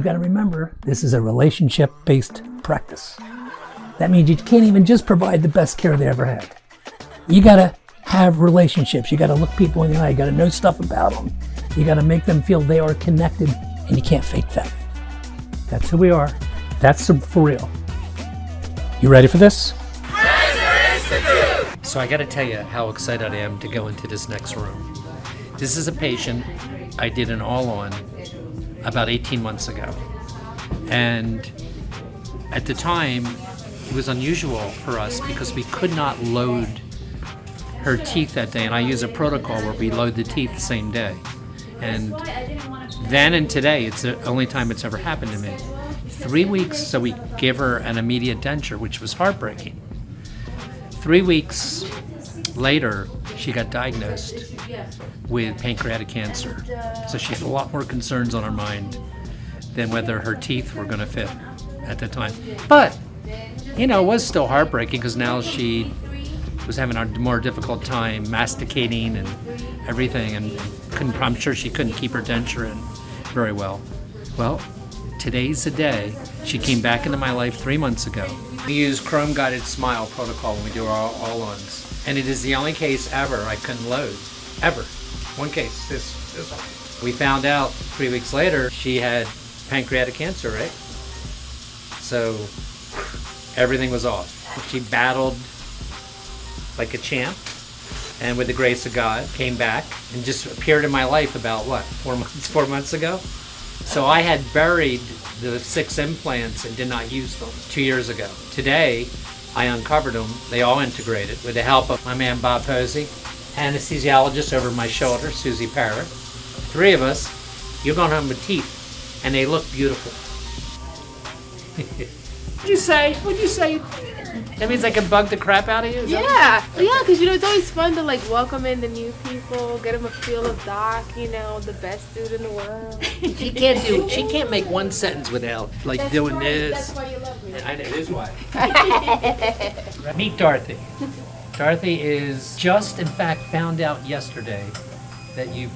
you got to remember, this is a relationship-based practice. That means you can't even just provide the best care they ever had. You got to have relationships. You got to look people in the eye. You got to know stuff about them. You got to make them feel they are connected, and you can't fake that. That's who we are. That's for real. You ready for this? Rasner Institute! So I got to tell you how excited I am to go into this next room. This is a patient I did an all-on about 18 months ago. And at the time, it was unusual for us because we could not load her teeth that day. And I use a protocol where we load the teeth the same day. And then and today, it's the only time it's ever happened to me. 3 weeks, so we give her an immediate denture, which was heartbreaking. 3 weeks later, she got diagnosed with pancreatic cancer. So she had a lot more concerns on her mind than whether her teeth were going to fit at the time. But, you know, it was still heartbreaking because now she was having a more difficult time masticating and everything, and I'm sure she couldn't keep her denture in very well. Well, today's the day. She came back into my life 3 months ago. We use Chrome Guided Smile protocol when we do our all-ons. And it is the only case ever I couldn't load. Ever. One case. This one. We found out 3 weeks later she had pancreatic cancer, right? So everything was off. She battled like a champ, and with the grace of God, came back and just appeared in my life about, 4 months ago? So I had buried the 6 implants and did not use them 2 years ago. Today, I uncovered them. They all integrated with the help of my man Bob Posey, anesthesiologist over my shoulder, Susie Parrott. 3 of us, you're going home with teeth, and they look beautiful. What'd you say? That means I can bug the crap out of you? Yeah, because it's always fun to welcome in the new people, get them a feel of Doc, the best dude in the world. She can't make one sentence without doing this. That's why you love me. I know, this is why. Meet Dorothy. Dorothy is just, in fact, found out yesterday that you,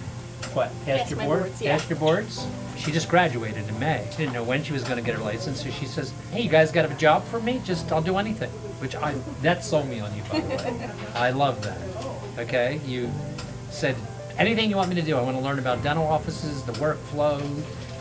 passed your boards? Passed your boards? She just graduated in May. She didn't know when she was going to get her license, so she says, hey, you guys got a job for me? I'll do anything. That sold me on you, by the way. I love that. Okay? You said, anything you want me to do. I want to learn about dental offices, the workflow.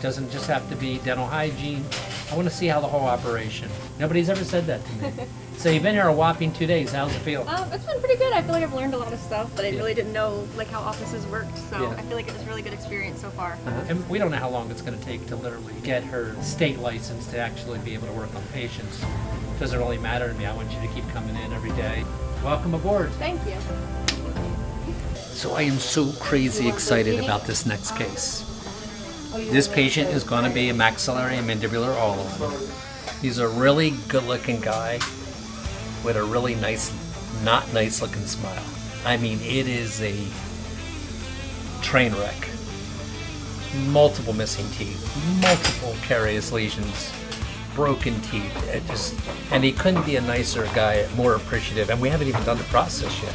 Doesn't just have to be dental hygiene. I want to see how the whole operation. Nobody's ever said that to me. So you've been here a whopping 2 days. How's it feel? It's been pretty good. I feel like I've learned a lot of stuff, but I really didn't know how offices worked. So I feel like it was a really good experience so far. And we don't know how long it's going to take to literally get her state license to actually be able to work on patients. It doesn't really matter to me. I want you to keep coming in every day. Welcome aboard. Thank you. So I am so crazy excited about this next case. This patient is going to be a maxillary and mandibular all-on. He's a really good-looking guy with a really nice, not nice-looking smile. I mean, it is a train wreck. Multiple missing teeth, multiple carious lesions, broken teeth. And he couldn't be a nicer guy, more appreciative. And we haven't even done the process yet.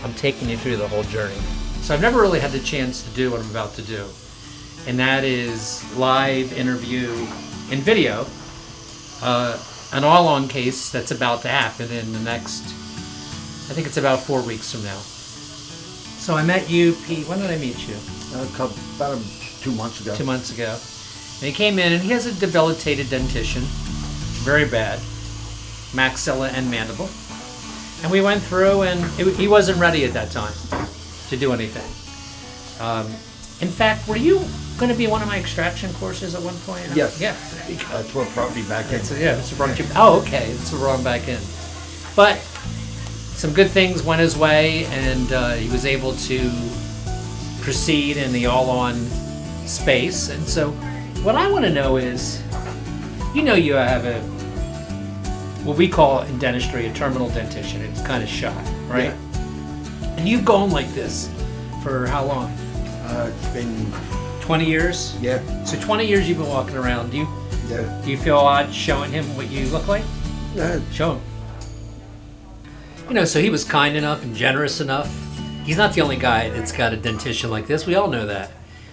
I'm taking you through the whole journey. So I've never really had the chance to do what I'm about to do. And that is live interview in video, an all-on case that's about to happen in the next, I think it's about 4 weeks from now. So I met you, Pete, when did I meet you? About 2 months ago. 2 months ago. And he came in and he has a debilitated dentition, very bad, maxilla and mandible. And we went through and he wasn't ready at that time to do anything. In fact, were you going to be one of my extraction courses at one point? Yes. Yeah. That's what brought me back in. It's brought you. Oh, okay. It's brought him back in. But some good things went his way, and he was able to proceed in the all-on space. And so, what I want to know is, you have what we call in dentistry a terminal dentition. It's kind of shot, right? Yeah. And you've gone like this for how long? It's been 20 years? Yeah. So 20 years you've been walking around. Do you feel odd showing him what you look like? Show him. So he was kind enough and generous enough. He's not the only guy that's got a dentition like this. We all know that.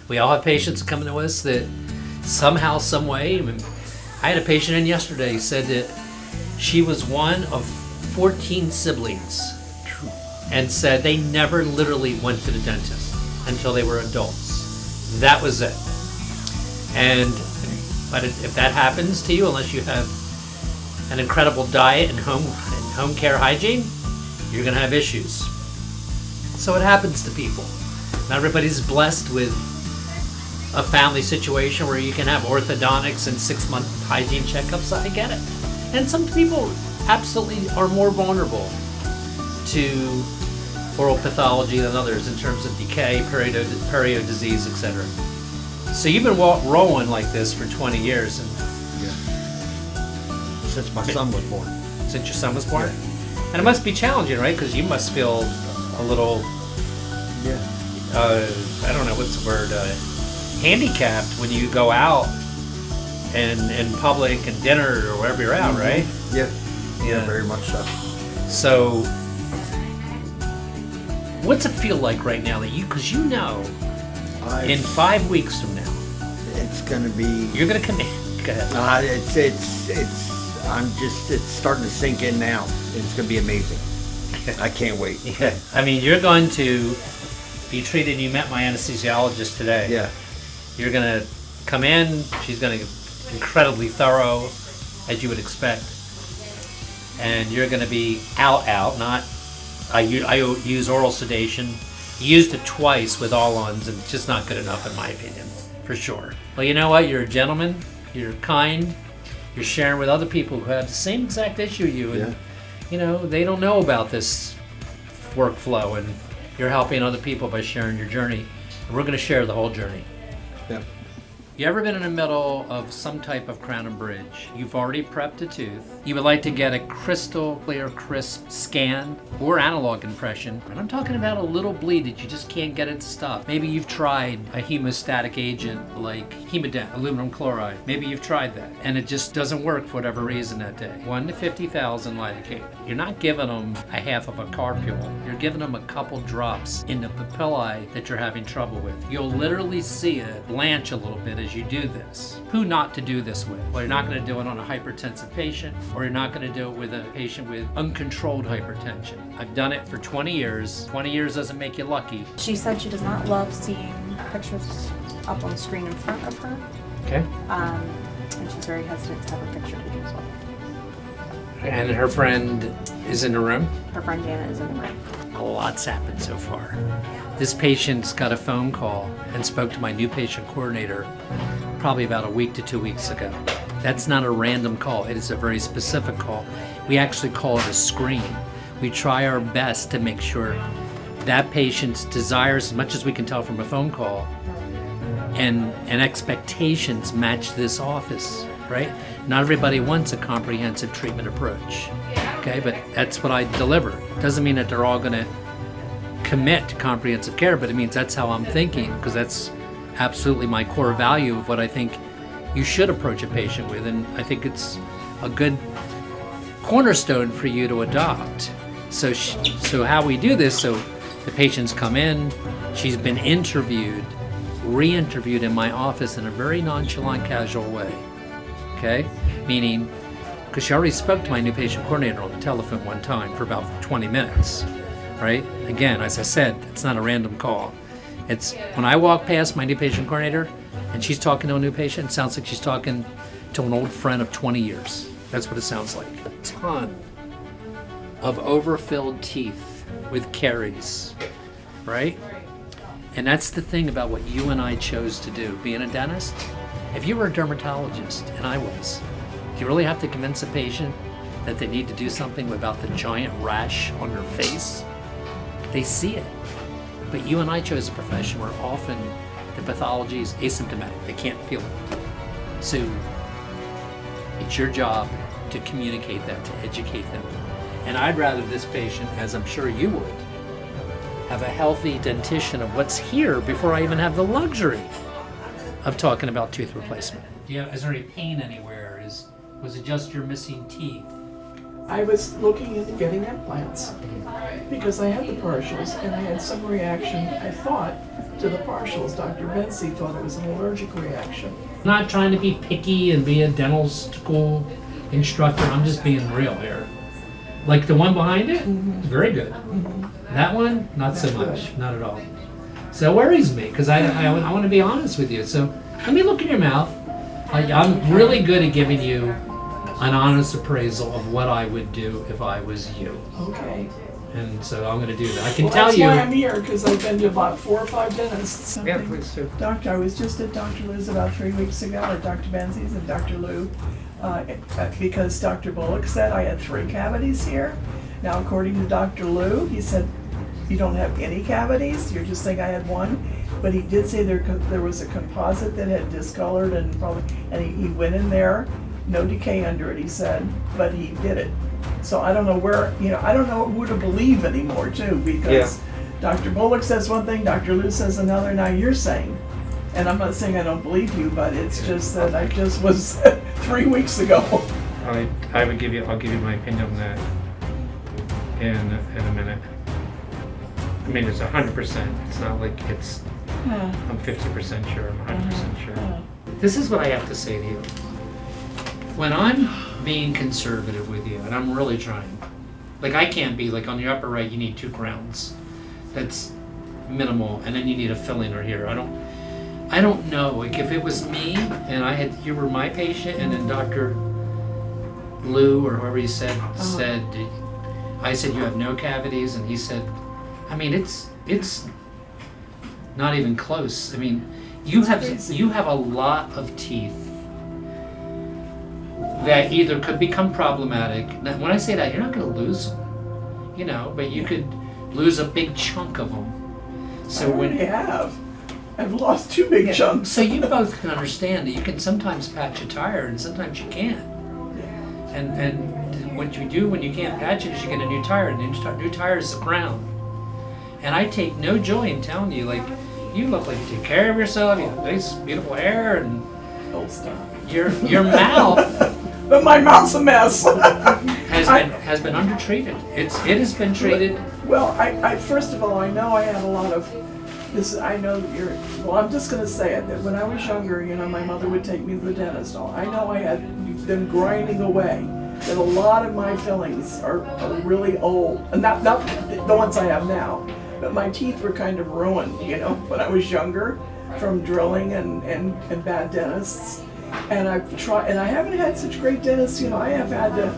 We all have patients coming to us that somehow, some way. I mean, I had a patient in yesterday who said that she was one of 14 siblings and said they never literally went to the dentist until they were adults. That was it. But if that happens to you, unless you have an incredible diet and home care hygiene, you're gonna have issues. So it happens to people. Not everybody's blessed with a family situation where you can have orthodontics and 6-month hygiene checkups. I get it. And some people absolutely are more vulnerable to oral pathology than others in terms of decay, perio disease, etc. So you've been rolling like this for 20 years, and Since my son was born. since your son was born? And it must be challenging, right? Because you must feel a little, Yeah. I don't know, what's the word, handicapped when you go out and in public and dinner or wherever you're out, right? Yeah. Yeah. Yeah, very much so. So, what's it feel like right now that because you know, in 5 weeks from now, It's gonna be. you're gonna come in. Go ahead. It's starting to sink in now. It's gonna be amazing. I can't wait. Yeah. I mean, you're going to be treated. You met my anesthesiologist today. Yeah. You're gonna come in. She's gonna be incredibly thorough, as you would expect, and you're gonna be out. Not. I use oral sedation. Used it twice with all-ons, and it's just not good enough in my opinion, for sure. Well, you know what? You're a gentleman. You're kind. You're sharing with other people who have the same exact issue you, and you know they don't know about this workflow, and you're helping other people by sharing your journey. And we're going to share the whole journey. Yeah. You ever been in the middle of some type of crown and bridge? You've already prepped a tooth. You would like to get a crystal clear, crisp scan or analog impression. And I'm talking about a little bleed that you just can't get it to stop. Maybe you've tried a hemostatic agent like Hemodent, aluminum chloride. Maybe you've tried that and it just doesn't work for whatever reason that day. 1 to 50,000 lidocaine. You're not giving them a half of a carpule. You're giving them a couple drops in the papillae that you're having trouble with. You'll literally see it blanch a little bit as you do this. Who not to do this with? Well, you're not going to do it on a hypertensive patient, or you're not going to do it with a patient with uncontrolled hypertension. I've done it for 20 years. 20 years doesn't make you lucky. She said she does not love seeing pictures up on the screen in front of her, Okay. and she's very hesitant to have her picture taken as well. And her friend is in the room. Her friend Janet is in the room. A lot's happened so far. This patient's got a phone call and spoke to my new patient coordinator probably about a week to 2 weeks ago. That's not a random call. It is a very specific call. We actually call it a screen. We try our best to make sure that patient's desires, as much as we can tell from a phone call, and expectations match this office, right? Not everybody wants a comprehensive treatment approach, okay? But that's what I deliver. Doesn't mean that they're all gonna commit to comprehensive care, but it means that's how I'm thinking, because that's absolutely my core value of what I think you should approach a patient with, and I think it's a good cornerstone for you to adopt. So how we do this, so the patients come in, she's been interviewed, re-interviewed in my office in a very nonchalant, casual way, okay? Meaning, because she already spoke to my new patient coordinator on the telephone one time for about 20 minutes, right? Again, as I said, it's not a random call. It's when I walk past my new patient coordinator and she's talking to a new patient, it sounds like she's talking to an old friend of 20 years. That's what it sounds like. A ton of overfilled teeth with caries, right? And that's the thing about what you and I chose to do, being a dentist. If you were a dermatologist, and I was, do you really have to convince a patient that they need to do something about the giant rash on their face? They see it. But you and I chose a profession where often the pathology is asymptomatic. They can't feel it. So it's your job to communicate that, to educate them. And I'd rather this patient, as I'm sure you would, have a healthy dentition of what's here before I even have the luxury of talking about tooth replacement. Is there any pain anywhere? Was it just your missing teeth? I was looking into getting implants because I had the partials and I had some reaction, I thought, to the partials. Dr. Bensi thought it was an allergic reaction. I'm not trying to be picky and be a dental school instructor. I'm just being real here. Like the one behind it, very good. That one, not so much, not at all. So it worries me because I want to be honest with you. So let me look in your mouth. I'm really good at giving you an honest appraisal of what I would do if I was you. Okay. And so I'm going to do that. I can Well, tell that's you. why I'm here, because I've been to about 4 or 5 dentists. Yeah, please do. Doctor, I was just at Dr. Lou's about 3 weeks ago, or Dr. Benzi's and Dr. Lou, because Dr. Bullock said I had 3 cavities here. Now, according to Dr. Lou, he said, you don't have any cavities, you're just saying I had 1. But he did say there was a composite that had discolored and he went in there, no decay under it, he said, but he did it. So I don't know where, I don't know who to believe anymore too, because Dr. Bullock says one thing, Dr. Lou says another, now you're saying. And I'm not saying I don't believe you, but it's just that I just was 3 weeks ago. I'll give you my opinion on that in a minute. I mean, it's 100%. It's not like it's, I'm 50% sure, I'm 100% sure. This is what I have to say to you. When I'm being conservative with you, and I'm really trying, like I can't be, like on your upper right, you need 2 crowns. That's minimal, and then you need a filling or here. I don't know, like if it was me, and you were my patient, and then Dr. Lou, or whoever he said, I said you have no cavities, and he said, I mean, it's not even close. I mean, you have a lot of teeth that either could become problematic. Now, when I say that, you're not going to lose them, but you could lose a big chunk of them. So I already have. I've lost 2 big chunks. So you both can understand that you can sometimes patch a tire and sometimes you can't. And what you do when you can't patch it is you get a new tire, and the new tire is the crown. And I take no joy in telling you, like, you look like you take care of yourself, you have nice, beautiful hair, and your mouth. But my mouth's a mess. has been undertreated. It has been treated. Well, I first of all, I know I had a lot of this. I know well, I'm just going to say it, that when I was younger, my mother would take me to the dentist. I know I had them grinding away. That a lot of my fillings are really old, and not the ones I have now, but my teeth were kind of ruined, when I was younger, from drilling and bad dentists. And I've tried, and I haven't had such great dentists. I have had to.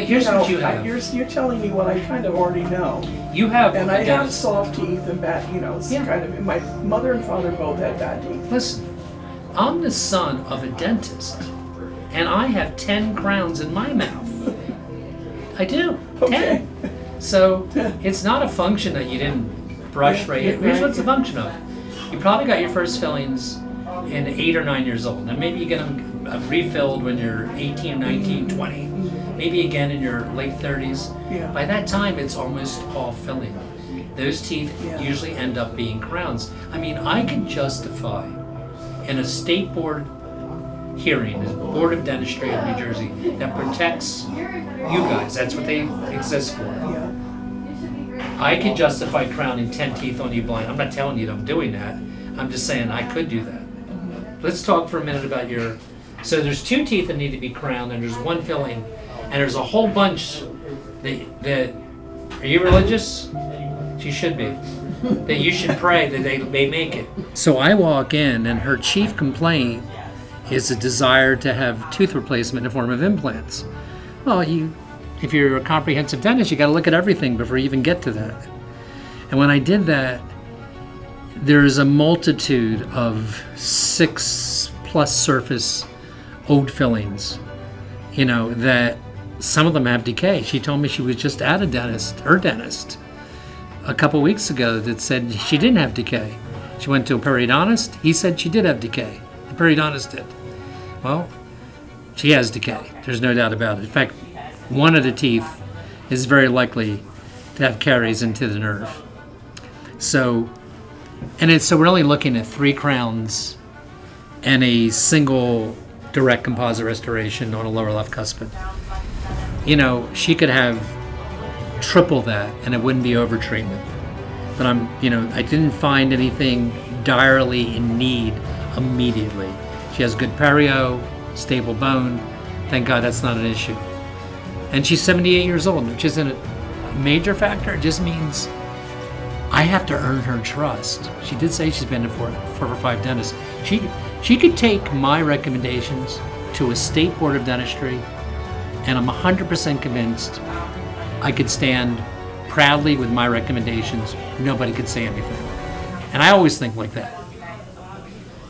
Here's what you have. You're telling me what I kind of already know. You have, and I have soft teeth and bad. Kind of. My mother and father both had bad teeth. Listen, I'm the son of a dentist, and I have 10 crowns in my mouth. I do. Okay. 10. So it's not a function that you didn't brush right. Here's what it's a function of. You probably got your first fillings in 8 or 9 years old. And maybe you get them refilled when you're 18, 19, 20. Maybe again in your late 30s. Yeah. By that time, it's almost all filling. Those teeth usually end up being crowns. I mean, I can justify in a state board hearing, the Board of Dentistry of New Jersey, that protects you guys. That's what they exist for. I can justify crowning 10 teeth on you blind. I'm not telling you that I'm doing that. I'm just saying I could do that. Let's talk for a minute about so there's 2 teeth that need to be crowned, and there's 1 filling, and there's a whole bunch that are you religious? She should be. That you should pray that they make it. So I walk in, and her chief complaint is a desire to have tooth replacement in the form of implants. Well, if you're a comprehensive dentist, you got to look at everything before you even get to that. And when I did that, there's a multitude of 6+ surface old fillings, that some of them have decay. She told me she was just at her dentist, a couple weeks ago that said she didn't have decay. She went to a periodontist. He said she did have decay. The periodontist did. Well, she has decay. There's no doubt about it. In fact, one of the teeth is very likely to have caries into the nerve. So we're only looking at 3 crowns and a single direct composite restoration on a lower left cuspid. you know, she could have triple that and it wouldn't be over treatment. But I didn't find anything direly in need immediately. She has good perio, stable bone. Thank God that's not an issue. And she's 78 years old, which isn't a major factor. It just means I have to earn her trust. She did say she's been to 4 or 5 dentists. She could take my recommendations to a state board of dentistry, and I'm 100% convinced I could stand proudly with my recommendations. Nobody could say anything. And I always think like that.